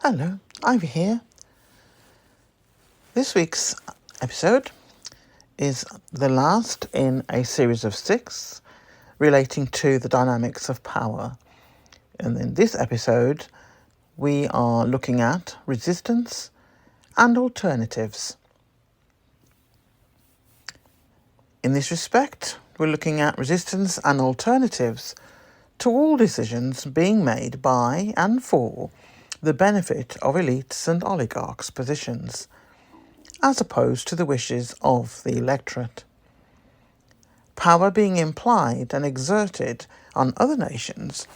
Hello, Ivy here. This week's episode is the last in a series of 6 relating to the dynamics of power. And in this episode, we are looking at resistance and alternatives. In this respect, we're looking at resistance and alternatives to all decisions being made by and for the benefit of elites and oligarchs' positions, as opposed to the wishes of the electorate. Power being implied and exerted on other nations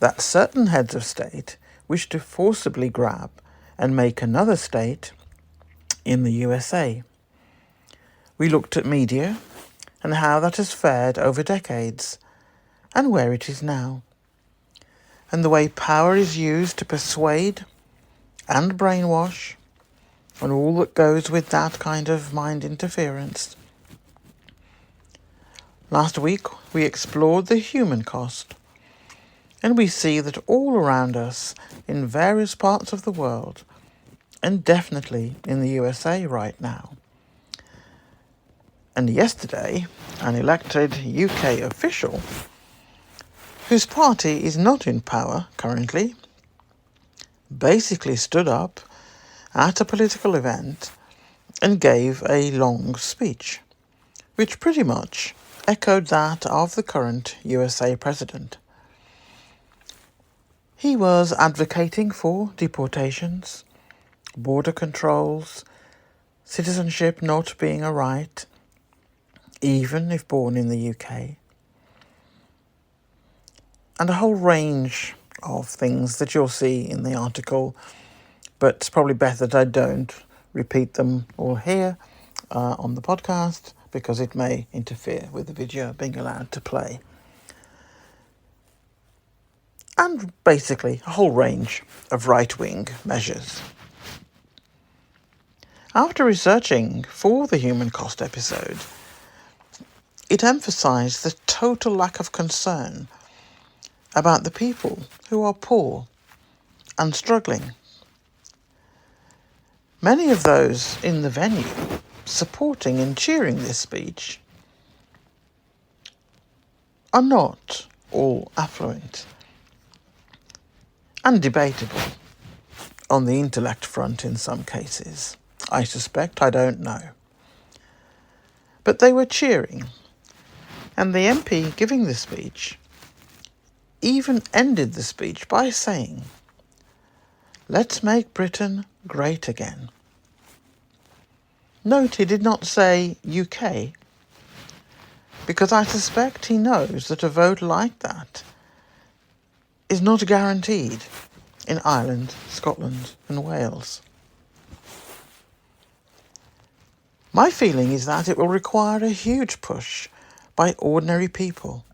that certain heads of state wish to forcibly grab and make another state in the USA. We looked at media and how that has fared over decades and where it is now, and the way power is used to persuade and brainwash and all that goes with that kind of mind interference. Last week we explored the human cost, and we see that all around us in various parts of the world, and definitely in the USA right now. And yesterday, an elected UK official, whose party is not in power currently, basically stood up at a political event and gave a long speech, which pretty much echoed that of the current USA president. He was advocating for deportations, border controls, citizenship not being a right, even if born in the UK, and a whole range of things that you'll see in the article, but it's probably better that I don't repeat them all here on the podcast because it may interfere with the video being allowed to play. And basically a whole range of right-wing measures. After researching for the human cost episode, it emphasised the total lack of concern about the people who are poor and struggling. Many of those in the venue supporting and cheering this speech are not all affluent and debatable on the intellect front in some cases. I suspect, I don't know. But they were cheering, and the MP giving the speech even ended the speech by saying, "Let's make Britain great again." Note he did not say UK, because I suspect he knows that a vote like that is not guaranteed in Ireland, Scotland and Wales. My feeling is that it will require a huge push by ordinary people.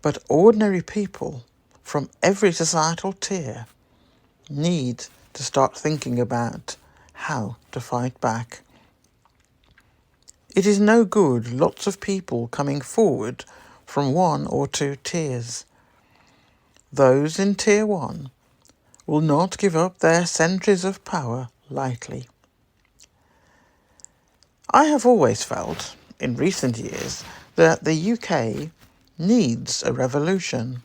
But ordinary people from every societal tier need to start thinking about how to fight back. It is no good lots of people coming forward from 1 or 2 tiers. Those in tier 1 will not give up their centuries of power lightly. I have always felt, in recent years, that the UK needs a revolution,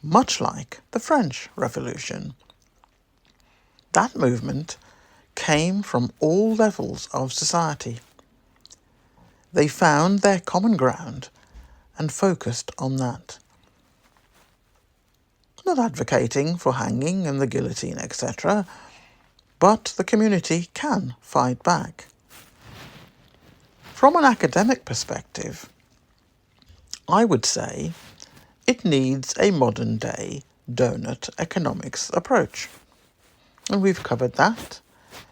much like the French Revolution. That movement came from all levels of society. They found their common ground and focused on that. Not advocating for hanging and the guillotine, etc., but the community can fight back. From an academic perspective, I would say it needs a modern-day donut economics approach. And we've covered that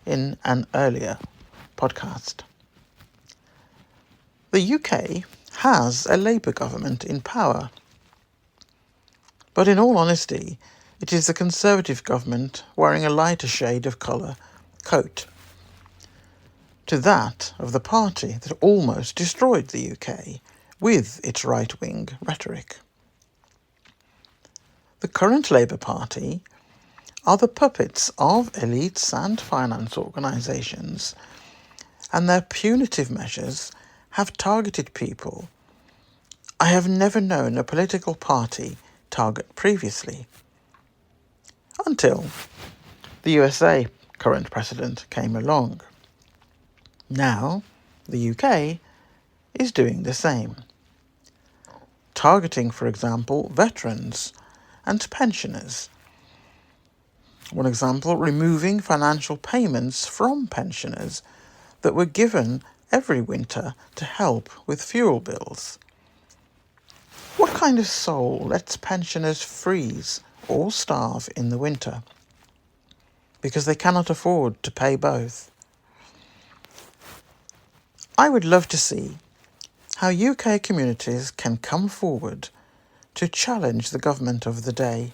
in an earlier podcast. The UK has a Labour government in power. But in all honesty, it is the Conservative government wearing a lighter shade of colour coat to that of the party that almost destroyed the UK with its right-wing rhetoric. The current Labour Party are the puppets of elites and finance organisations, and their punitive measures have targeted people I have never known a political party target previously, until the USA current president came along. Now, the UK is doing the same, targeting, for example, veterans and pensioners. One example, removing financial payments from pensioners that were given every winter to help with fuel bills. What kind of soul lets pensioners freeze or starve in the winter because they cannot afford to pay both? I would love to see how UK communities can come forward to challenge the government of the day.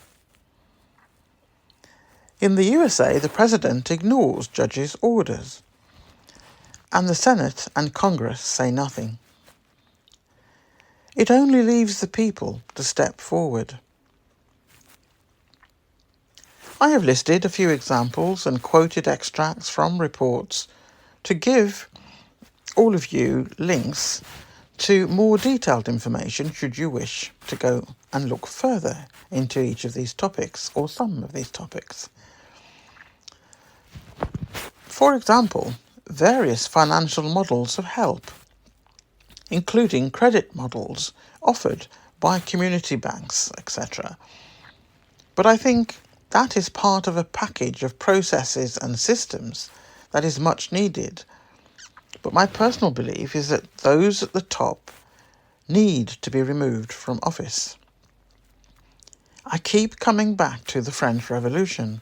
In the USA, the President ignores judges' orders, and the Senate and Congress say nothing. It only leaves the people to step forward. I have listed a few examples and quoted extracts from reports to give all of you links to more detailed information should you wish to go and look further into each of these topics or some of these topics. For example, various financial models of help, including credit models offered by community banks, etc. But I think that is part of a package of processes and systems that is much needed. But my personal belief is that those at the top need to be removed from office. I keep coming back to the French Revolution,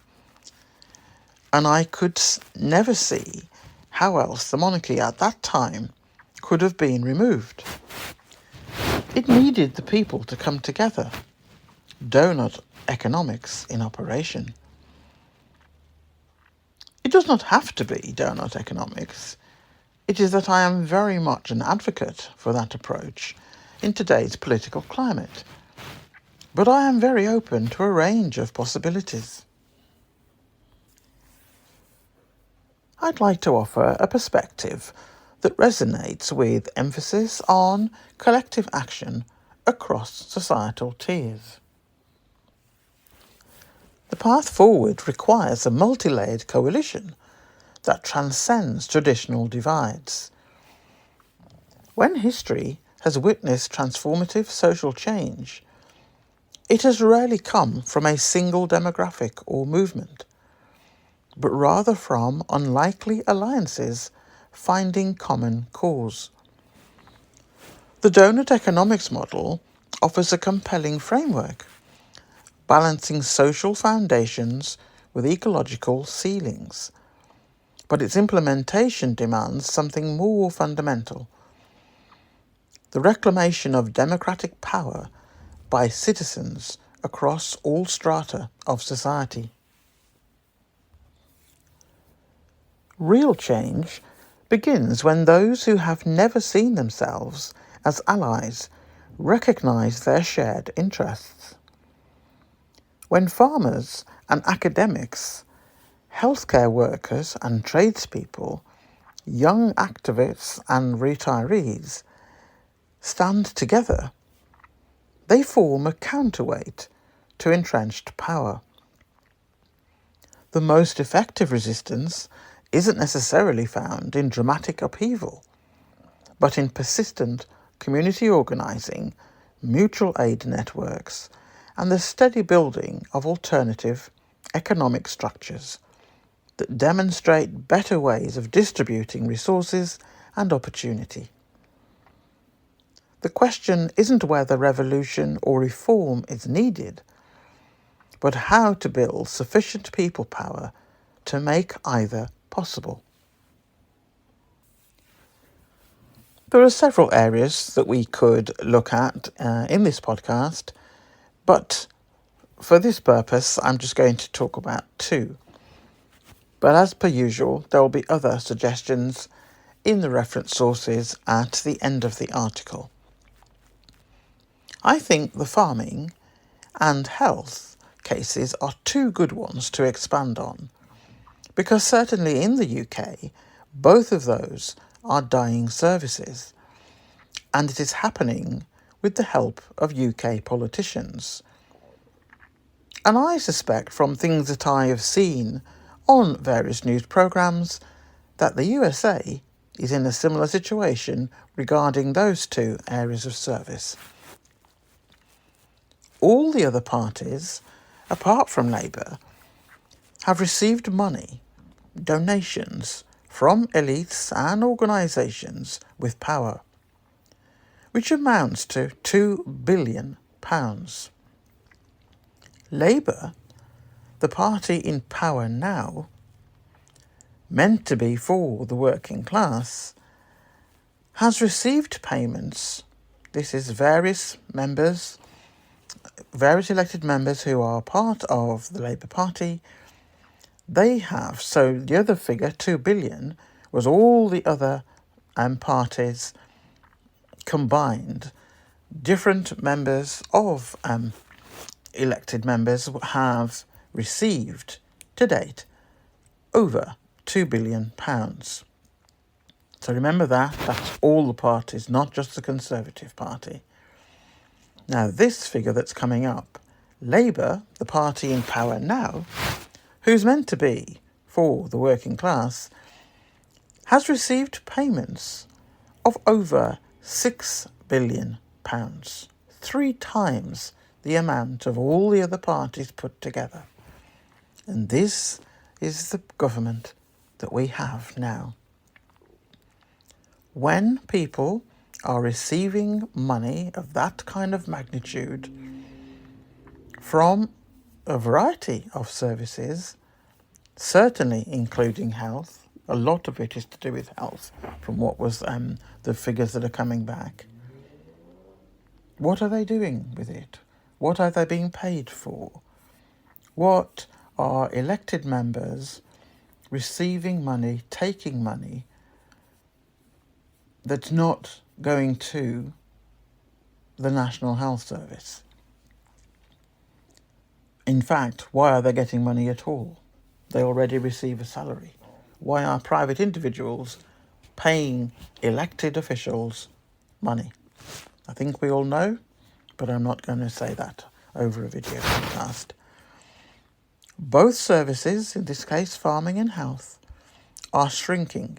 and I could never see how else the monarchy at that time could have been removed. It needed the people to come together. Donut economics in operation. It does not have to be donut economics. It is that I am very much an advocate for that approach in today's political climate. But I am very open to a range of possibilities. I'd like to offer a perspective that resonates with emphasis on collective action across societal tiers. The path forward requires a multi-layered coalition that transcends traditional divides. When history has witnessed transformative social change, it has rarely come from a single demographic or movement, but rather from unlikely alliances finding common cause. The donut economics model offers a compelling framework, balancing social foundations with ecological ceilings, but its implementation demands something more fundamental: the reclamation of democratic power by citizens across all strata of society. Real change begins when those who have never seen themselves as allies recognise their shared interests. When farmers and academics, healthcare workers and tradespeople, young activists and retirees stand together, they form a counterweight to entrenched power. The most effective resistance isn't necessarily found in dramatic upheaval, but in persistent community organising, mutual aid networks, and the steady building of alternative economic structures that demonstrate better ways of distributing resources and opportunity. The question isn't whether revolution or reform is needed, but how to build sufficient people power to make either possible. There are several areas that we could look at in this podcast, but for this purpose I'm just going to talk about two. But as per usual, there will be other suggestions in the reference sources at the end of the article. I think the farming and health cases are two good ones to expand on, because certainly in the UK, both of those are dying services, and it is happening with the help of UK politicians. And I suspect from things that I have seen on various news programmes that the USA is in a similar situation regarding those two areas of service. All the other parties, apart from Labour, have received money, donations, from elites and organisations with power, which amounts to £2 billion. Labour, the party in power now, meant to be for the working class, has received payments. This is various elected members who are part of the Labour Party. They have, so the other figure, 2 billion, was all the other parties combined. Different members of elected members have received to date over £2 billion. So remember that's all the parties, not just the Conservative Party. Now this figure that's coming up, Labour, the party in power now, who's meant to be for the working class, has received payments of over £6 billion, 3 times the amount of all the other parties put together. And this is the government that we have now. When people are receiving money of that kind of magnitude from a variety of services, certainly including health, a lot of it is to do with health from what was the figures that are coming back. What are they doing with it? What are they being paid for? What are elected members receiving money, taking money that's not going to the National Health Service? In fact, why are they getting money at all? They already receive a salary. Why are private individuals paying elected officials money? I think we all know, but I'm not going to say that over a video podcast. Both services, in this case farming and health, are shrinking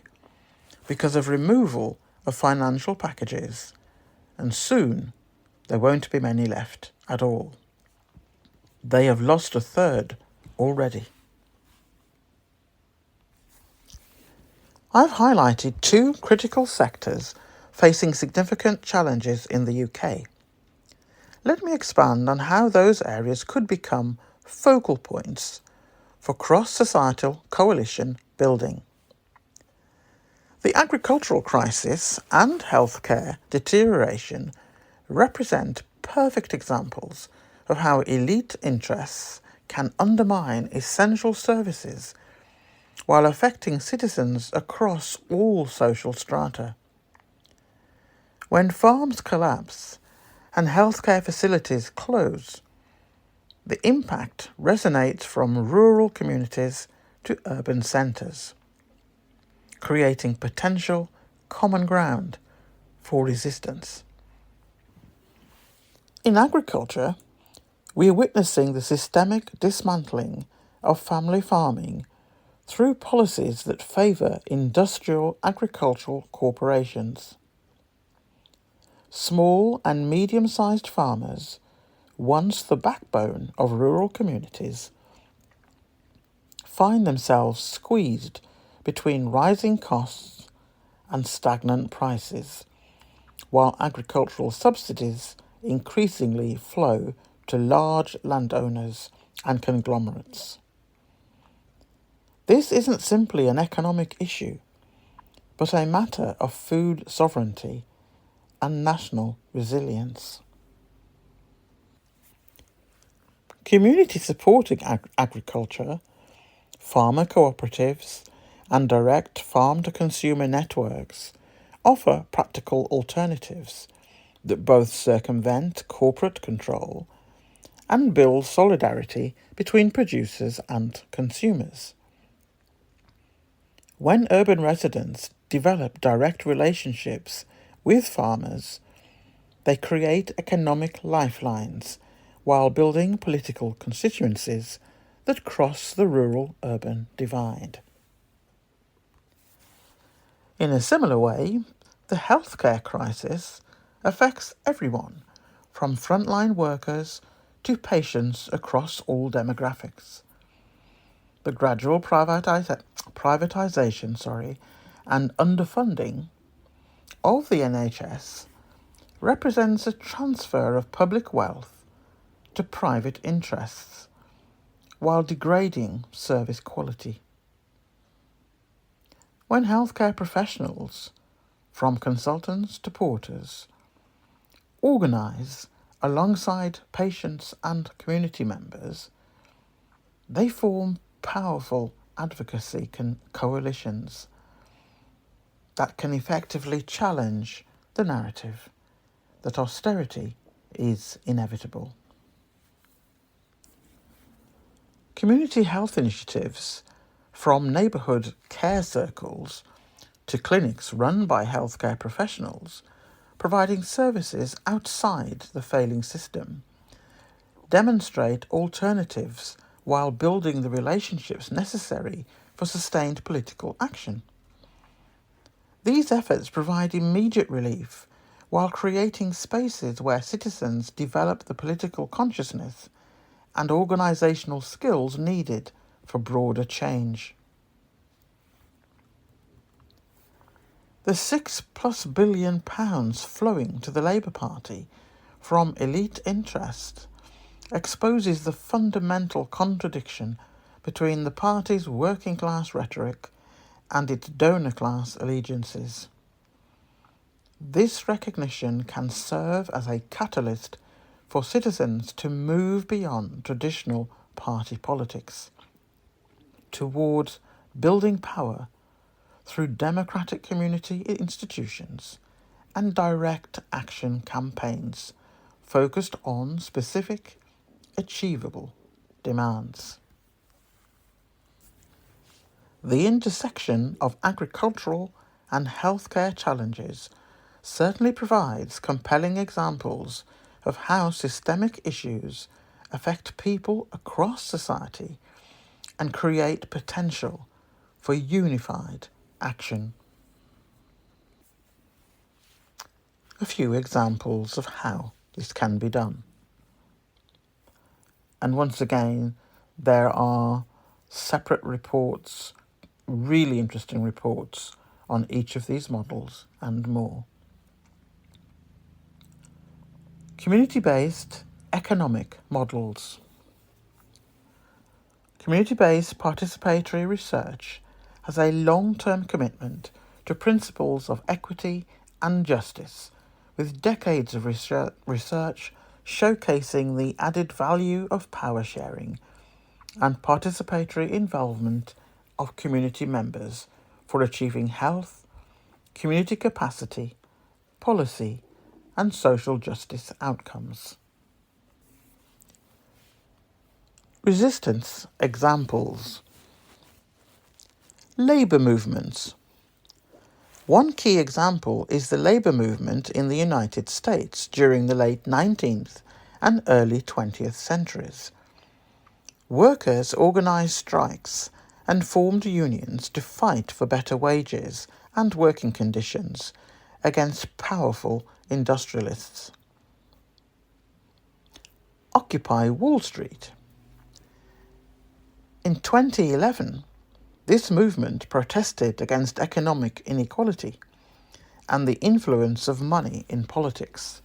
because of removal of financial packages, and soon there won't be many left at all. They have lost a third already. I've highlighted 2 critical sectors facing significant challenges in the UK. Let me expand on how those areas could become focal points for cross-societal coalition building. The agricultural crisis and healthcare deterioration represent perfect examples of how elite interests can undermine essential services while affecting citizens across all social strata. When farms collapse and healthcare facilities close, the impact resonates from rural communities to urban centres, creating potential common ground for resistance. In agriculture, we are witnessing the systemic dismantling of family farming through policies that favour industrial agricultural corporations. Small and medium-sized farmers, once the backbone of rural communities, find themselves squeezed between rising costs and stagnant prices, while agricultural subsidies increasingly flow to large landowners and conglomerates. This isn't simply an economic issue, but a matter of food sovereignty and national resilience. Community supporting agriculture, farmer cooperatives, and direct farm-to-consumer networks offer practical alternatives that both circumvent corporate control and build solidarity between producers and consumers. When urban residents develop direct relationships with farmers, they create economic lifelines while building political constituencies that cross the rural-urban divide. In a similar way, the healthcare crisis affects everyone, from frontline workers to patients across all demographics. The gradual privatisation and underfunding of the NHS represents a transfer of public wealth to private interests while degrading service quality. When healthcare professionals, from consultants to porters, organise alongside patients and community members, they form powerful advocacy coalitions that can effectively challenge the narrative that austerity is inevitable. Community health initiatives, from neighbourhood care circles to clinics run by healthcare professionals, providing services outside the failing system, demonstrate alternatives while building the relationships necessary for sustained political action. These efforts provide immediate relief while creating spaces where citizens develop the political consciousness and organisational skills needed for broader change. The £6+ billion flowing to the Labour Party from elite interest exposes the fundamental contradiction between the party's working class rhetoric and its donor class allegiances. This recognition can serve as a catalyst for citizens to move beyond traditional party politics towards building power through democratic community institutions and direct action campaigns focused on specific, achievable demands. The intersection of agricultural and healthcare challenges certainly provides compelling examples of how systemic issues affect people across society and create potential for unified action. A few examples of how this can be done. And once again, there are separate reports, really interesting reports on each of these models and more. Community-based economic models. Community-based participatory research has a long-term commitment to principles of equity and justice, with decades of research showcasing the added value of power sharing and participatory involvement of community members for achieving health, community capacity, policy, and social justice outcomes. Resistance examples. Labour movements. One key example is the labour movement in the United States during the late 19th and early 20th centuries. Workers organised strikes and formed unions to fight for better wages and working conditions against powerful industrialists. Occupy Wall Street. In 2011, this movement protested against economic inequality and the influence of money in politics.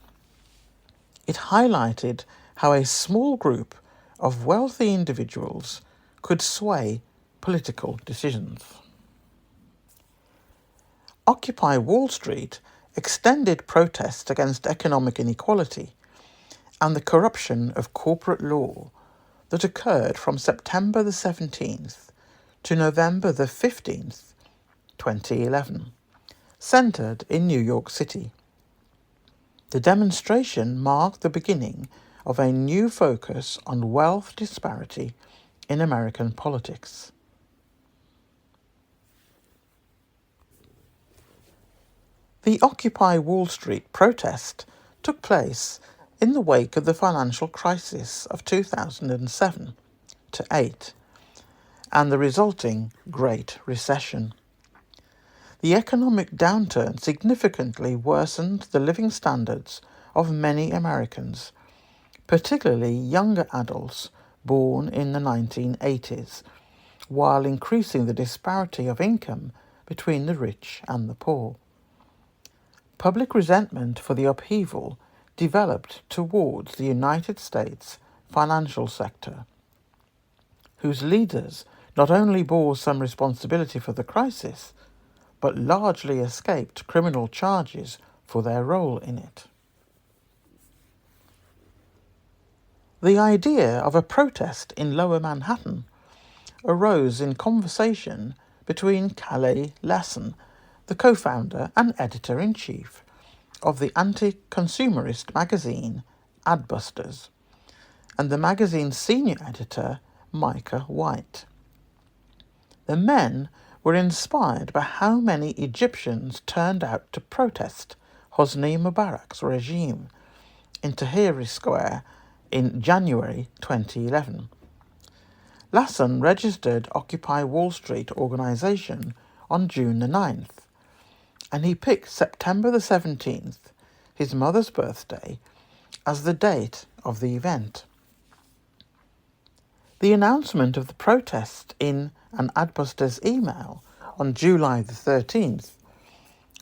It highlighted how a small group of wealthy individuals could sway political decisions. Occupy Wall Street extended protests against economic inequality and the corruption of corporate law that occurred from September the 17th to November the 15th, 2011, centred in New York City. The demonstration marked the beginning of a new focus on wealth disparity in American politics. The Occupy Wall Street protest took place in the wake of the financial crisis of 2007 to 8 and the resulting Great Recession. The economic downturn significantly worsened the living standards of many Americans, particularly younger adults born in the 1980s, while increasing the disparity of income between the rich and the poor. Public resentment for the upheaval developed towards the United States financial sector, whose leaders not only bore some responsibility for the crisis, but largely escaped criminal charges for their role in it. The idea of a protest in Lower Manhattan arose in conversation between Calais Lasson, the co-founder and editor-in-chief of the anti-consumerist magazine Adbusters, and the magazine's senior editor, Micah White. The men were inspired by how many Egyptians turned out to protest Hosni Mubarak's regime in Tahrir Square in January 2011. Lasson registered Occupy Wall Street organisation on June the 9th, and he picked September the 17th, his mother's birthday, as the date of the event. The announcement of the protest in an Adbusters email on July the 13th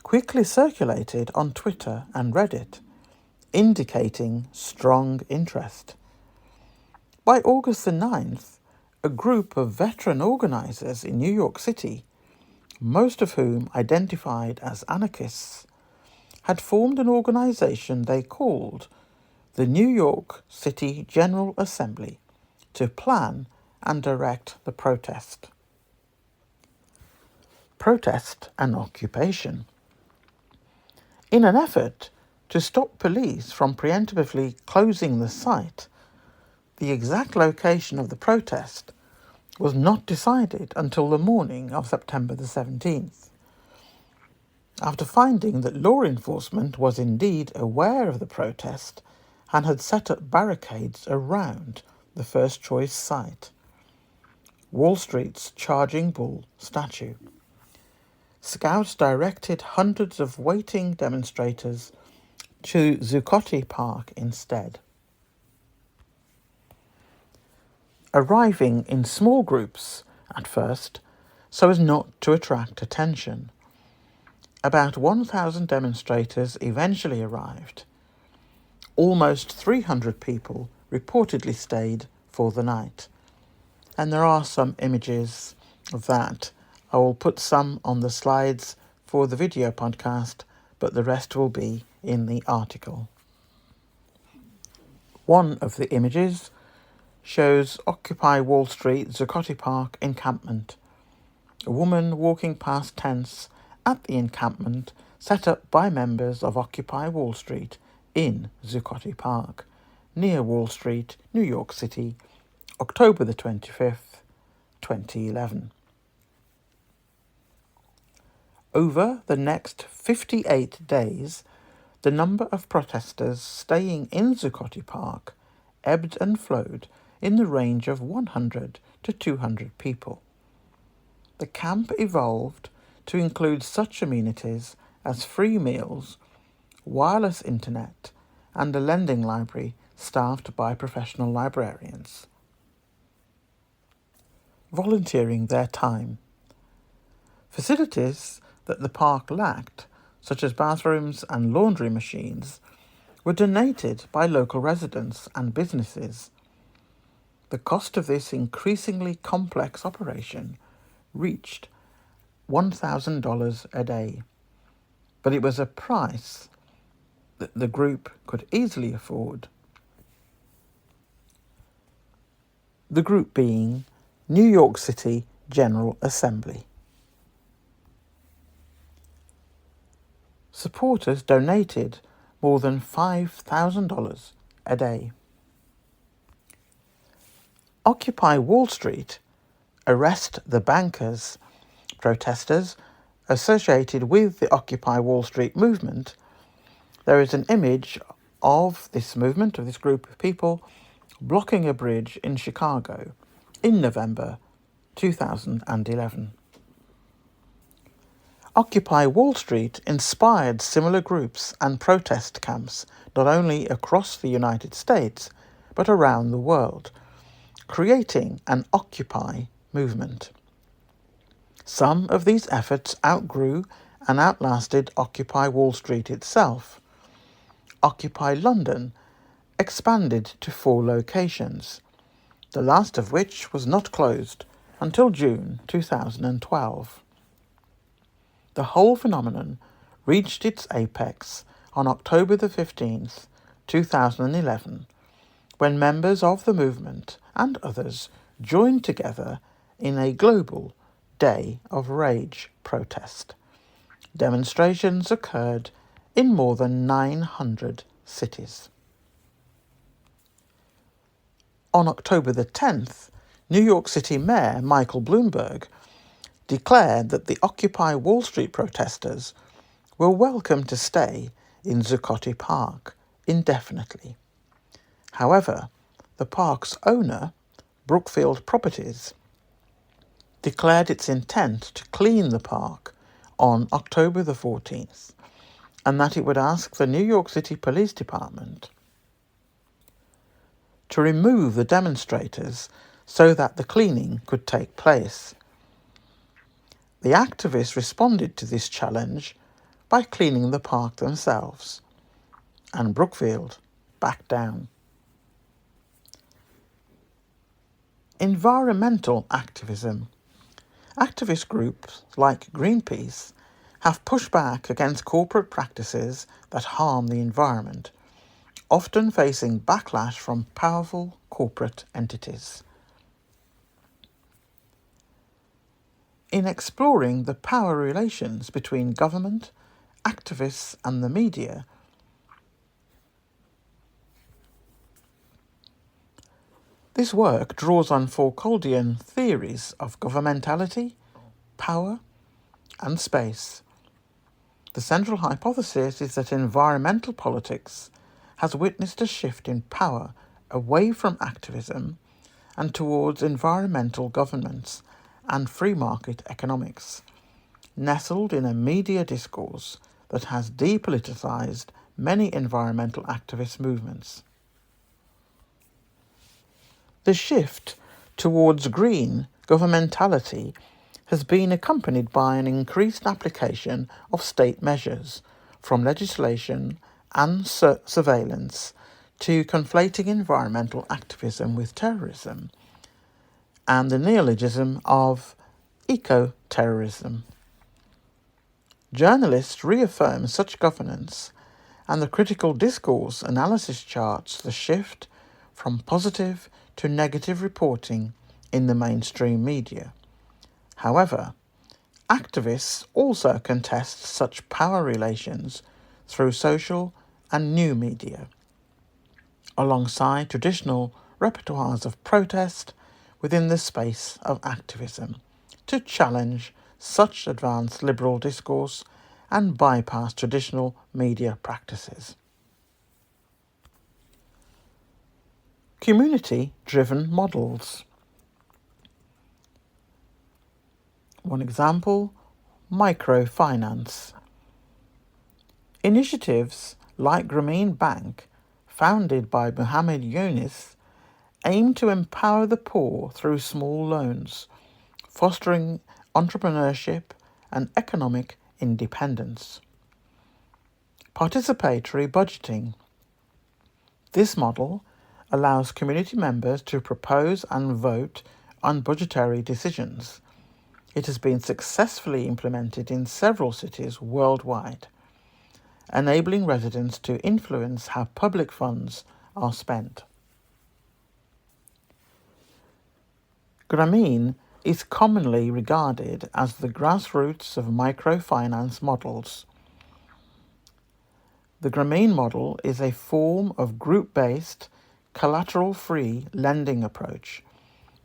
quickly circulated on Twitter and Reddit, indicating strong interest. By August the 9th, a group of veteran organisers in New York City, most of whom identified as anarchists, had formed an organisation they called the New York City General Assembly to plan and direct the protest. Protest and occupation. In an effort to stop police from preemptively closing the site, the exact location of the protest was not decided until the morning of September the 17th. After finding that law enforcement was indeed aware of the protest and had set up barricades around the first choice site, Wall Street's Charging Bull statue, scouts directed hundreds of waiting demonstrators to Zuccotti Park instead. Arriving in small groups at first, so as not to attract attention, about 1,000 demonstrators eventually arrived. Almost 300 people reportedly stayed for the night, and there are some images of that. I will put some on the slides for the video podcast, but the rest will be in the article. One of the images shows Occupy Wall Street Zuccotti Park encampment. A woman walking past tents at the encampment set up by members of Occupy Wall Street in Zuccotti Park, near Wall Street, New York City, October the 25th, 2011. Over the next 58 days, the number of protesters staying in Zuccotti Park ebbed and flowed in the range of 100 to 200 people. The camp evolved to include such amenities as free meals, wireless internet, and a lending library staffed by professional librarians. Volunteering their time. Facilities that the park lacked, such as bathrooms and laundry machines, were donated by local residents and businesses. The cost of this increasingly complex operation reached $1,000 a day, but it was a price that the group could easily afford. The group being New York City General Assembly. Supporters donated more than $5,000 a day. Occupy Wall Street, Arrest the Bankers protesters associated with the Occupy Wall Street movement. There is an image of this movement, of this group of people, blocking a bridge in Chicago in November 2011. Occupy Wall Street inspired similar groups and protest camps not only across the United States but around the world, creating an Occupy movement. Some of these efforts outgrew and outlasted Occupy Wall Street itself. Occupy London expanded to 4 locations, the last of which was not closed until June 2012. The whole phenomenon reached its apex on October the 15th, 2011, when members of the movement and others joined together in a global Day of Rage protest. Demonstrations occurred in more than 900 cities. On October the 10th, New York City Mayor Michael Bloomberg declared that the Occupy Wall Street protesters were welcome to stay in Zuccotti Park indefinitely. However, the park's owner, Brookfield Properties, declared its intent to clean the park on October the 14th, and that it would ask the New York City Police Department to remove the demonstrators so that the cleaning could take place. The activists responded to this challenge by cleaning the park themselves, and Brookfield backed down. Environmental activism. Activist groups like Greenpeace have pushed back against corporate practices that harm the environment, often facing backlash from powerful corporate entities. In exploring the power relations between government, activists, and the media, this work draws on Foucauldian theories of governmentality, power, and space. The central hypothesis is that environmental politics has witnessed a shift in power away from activism and towards environmental governments and free market economics, nestled in a media discourse that has depoliticized many environmental activist movements. The shift towards green governmentality has been accompanied by an increased application of state measures, from legislation and surveillance to conflating environmental activism with terrorism, and the neologism of eco-terrorism. Journalists reaffirm such governance, and the critical discourse analysis charts the shift from positive to negative reporting in the mainstream media. However, activists also contest such power relations through social and new media, alongside traditional repertoires of protest within the space of activism, to challenge such advanced liberal discourse and bypass traditional media practices. Community-driven models. One example, microfinance. Initiatives like Grameen Bank, founded by Muhammad Yunus, aim to empower the poor through small loans, fostering entrepreneurship and economic independence. Participatory budgeting. This model allows community members to propose and vote on budgetary decisions. It has been successfully implemented in several cities worldwide, enabling residents to influence how public funds are spent. Grameen is commonly regarded as the grassroots of microfinance models. The Grameen model is a form of group-based, collateral-free lending approach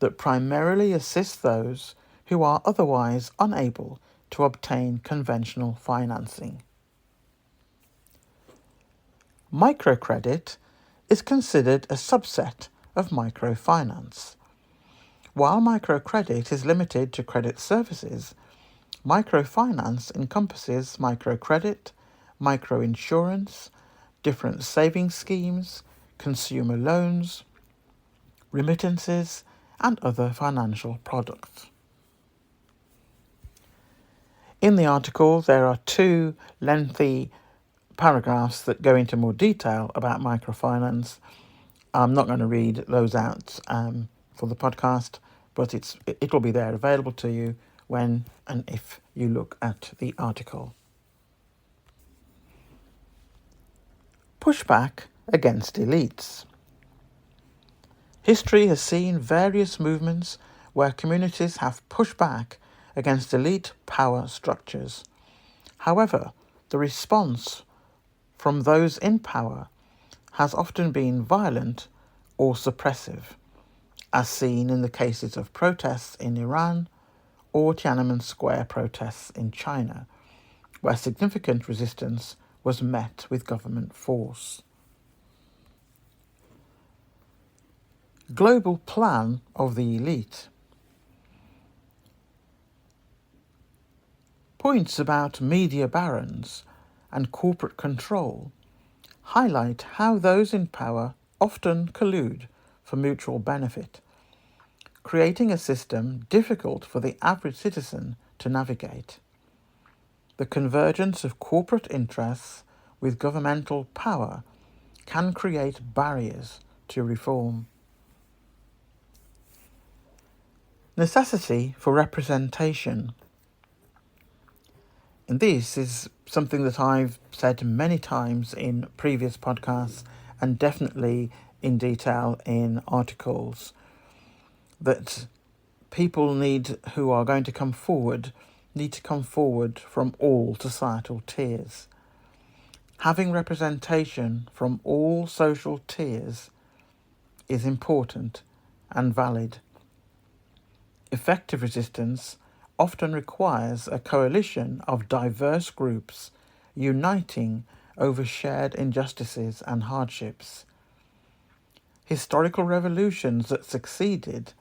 that primarily assist those who are otherwise unable to obtain conventional financing. Microcredit is considered a subset of microfinance. While microcredit is limited to credit services, microfinance encompasses microcredit, microinsurance, different savings schemes, consumer loans, remittances, and other financial products. In the article, there are 2 lengthy paragraphs that go into more detail about microfinance. I'm not going to read those out for the podcast, but it will be there available to you when and if you look at the article. Pushback against elites. History has seen various movements where communities have pushed back against elite power structures. However, the response from those in power has often been violent or suppressive, as seen in the cases of protests in Iran or Tiananmen Square protests in China, where significant resistance was met with government force. Global plan of the elite. Points about media barons and corporate control highlight how those in power often collude for mutual benefit, creating a system difficult for the average citizen to navigate. The convergence of corporate interests with governmental power can create barriers to reform. Necessity for representation. And this is something that I've said many times in previous podcasts and definitely in detail in articles, that people who are going to come forward need to come forward from all societal tiers. Having representation from all social tiers is important and valid. Effective resistance often requires a coalition of diverse groups uniting over shared injustices and hardships. Historical revolutions that succeeded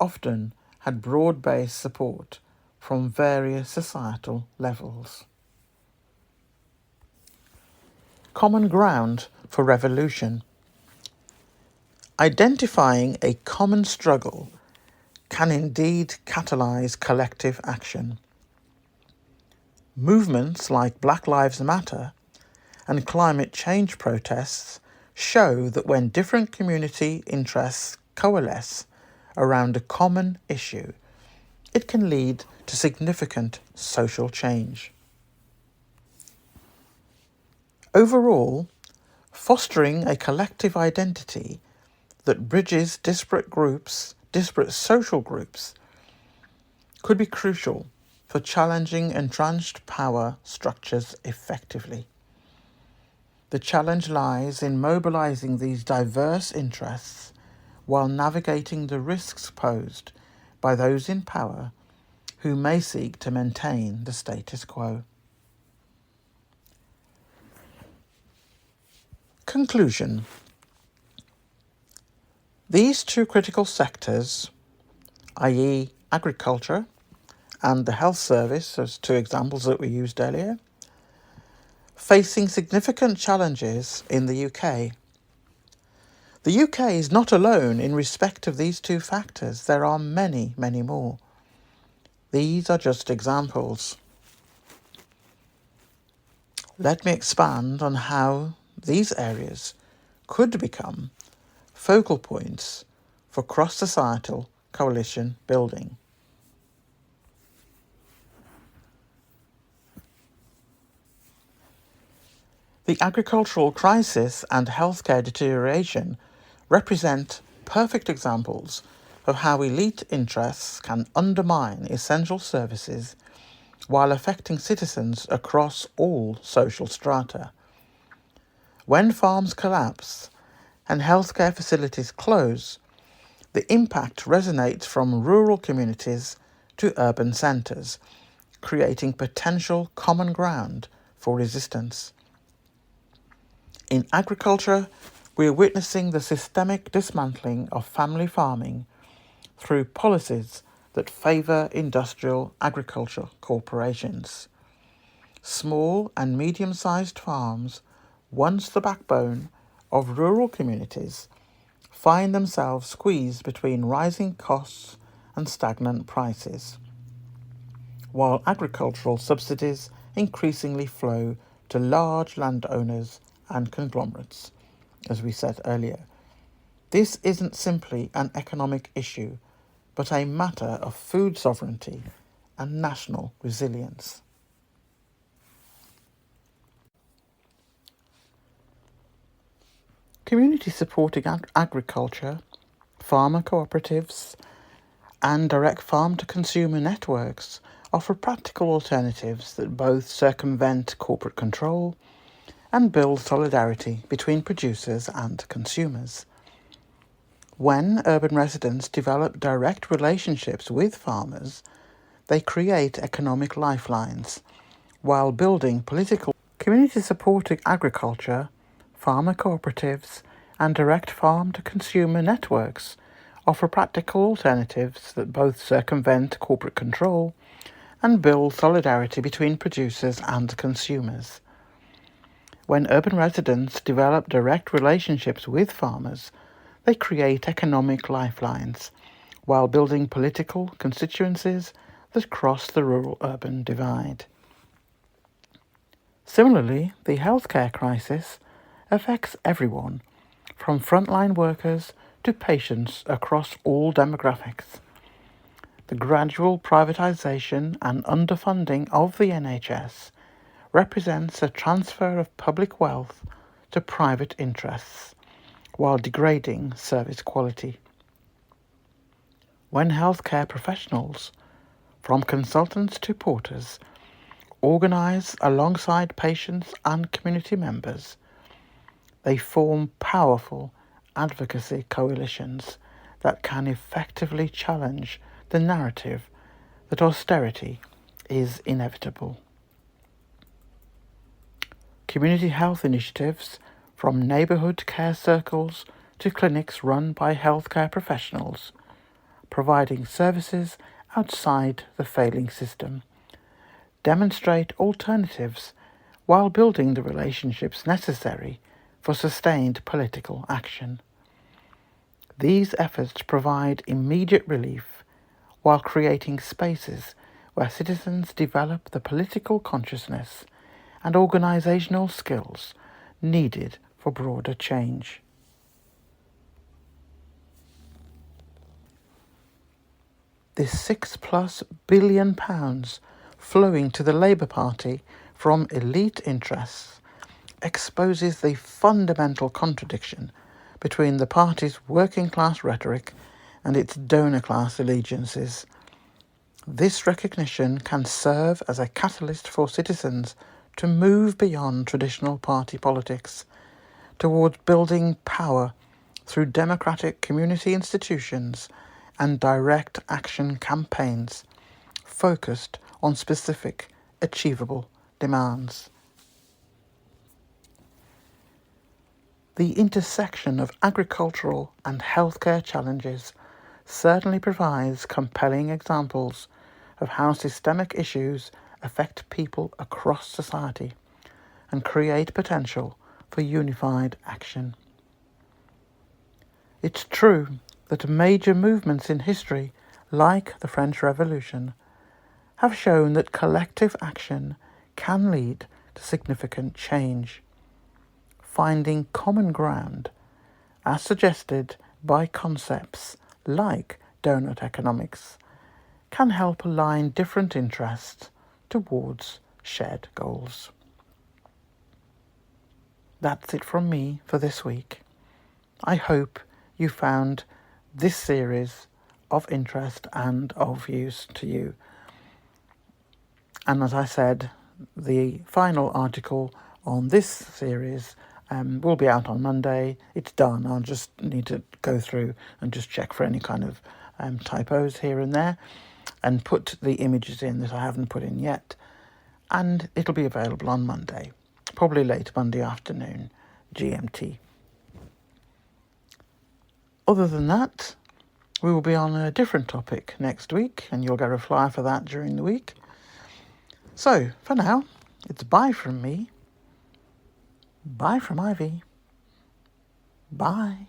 often had broad-based support from various societal levels. Common ground for revolution. Identifying a common struggle can indeed catalyse collective action. Movements like Black Lives Matter and climate change protests show that when different community interests coalesce around a common issue, it can lead to significant social change. Overall, fostering a collective identity that bridges disparate social groups, could be crucial for challenging entrenched power structures effectively. The challenge lies in mobilising these diverse interests while navigating the risks posed by those in power who may seek to maintain the status quo. Conclusion. These 2 critical sectors, i.e. agriculture and the health service, as 2 examples that we used earlier, facing significant challenges in the UK. The UK is not alone in respect of these 2 factors. There are many, many more. These are just examples. Let me expand on how these areas could become focal points for cross-societal coalition building. The agricultural crisis and healthcare deterioration represent perfect examples of how elite interests can undermine essential services while affecting citizens across all social strata. When farms collapse and healthcare facilities close, the impact resonates from rural communities to urban centres, creating potential common ground for resistance. In agriculture, we are witnessing the systemic dismantling of family farming through policies that favour industrial agriculture corporations. Small and medium-sized farms, once the backbone of rural communities, find themselves squeezed between rising costs and stagnant prices, while agricultural subsidies increasingly flow to large landowners and conglomerates, as we said earlier. This isn't simply an economic issue, but a matter of food sovereignty and national resilience. Community supporting agriculture, farmer cooperatives, and direct farm-to-consumer networks offer practical alternatives that both circumvent corporate control and build solidarity between producers and consumers. When urban residents develop direct relationships with farmers, they create economic lifelines, while building political. Community supporting agriculture, farmer cooperatives, and direct farm-to-consumer networks offer practical alternatives that both circumvent corporate control and build solidarity between producers and consumers. When urban residents develop direct relationships with farmers, they create economic lifelines, while building political constituencies that cross the rural-urban divide. Similarly, the healthcare crisis affects everyone, from frontline workers to patients across all demographics. The gradual privatisation and underfunding of the NHS represents a transfer of public wealth to private interests, while degrading service quality. When healthcare professionals, from consultants to porters, organise alongside patients and community members, they form powerful advocacy coalitions that can effectively challenge the narrative that austerity is inevitable. Community health initiatives, from neighbourhood care circles to clinics run by healthcare professionals, providing services outside the failing system, demonstrate alternatives while building the relationships necessary for sustained political action. These efforts provide immediate relief while creating spaces where citizens develop the political consciousness and organisational skills needed for broader change. This £6+ billion flowing to the Labour Party from elite interests exposes the fundamental contradiction between the party's working class rhetoric and its donor class allegiances. This recognition can serve as a catalyst for citizens to move beyond traditional party politics towards building power through democratic community institutions and direct action campaigns focused on specific, achievable demands. The intersection of agricultural and healthcare challenges certainly provides compelling examples of how systemic issues affect people across society and create potential for unified action. It's true that major movements in history, like the French Revolution, have shown that collective action can lead to significant change. Finding common ground, as suggested by concepts like donut economics, can help align different interests towards shared goals. That's it from me for this week. I hope you found this series of interest and of use to you. And as I said, the final article on this series will be out on Monday. It's done. I'll just need to go through and just check for any kind of typos here and there and put the images in that I haven't put in yet. And it'll be available on Monday, probably late Monday afternoon, GMT. Other than that, we will be on a different topic next week, and you'll get a flyer for that during the week. So, for now, it's bye from me. Bye from Ivy. Bye.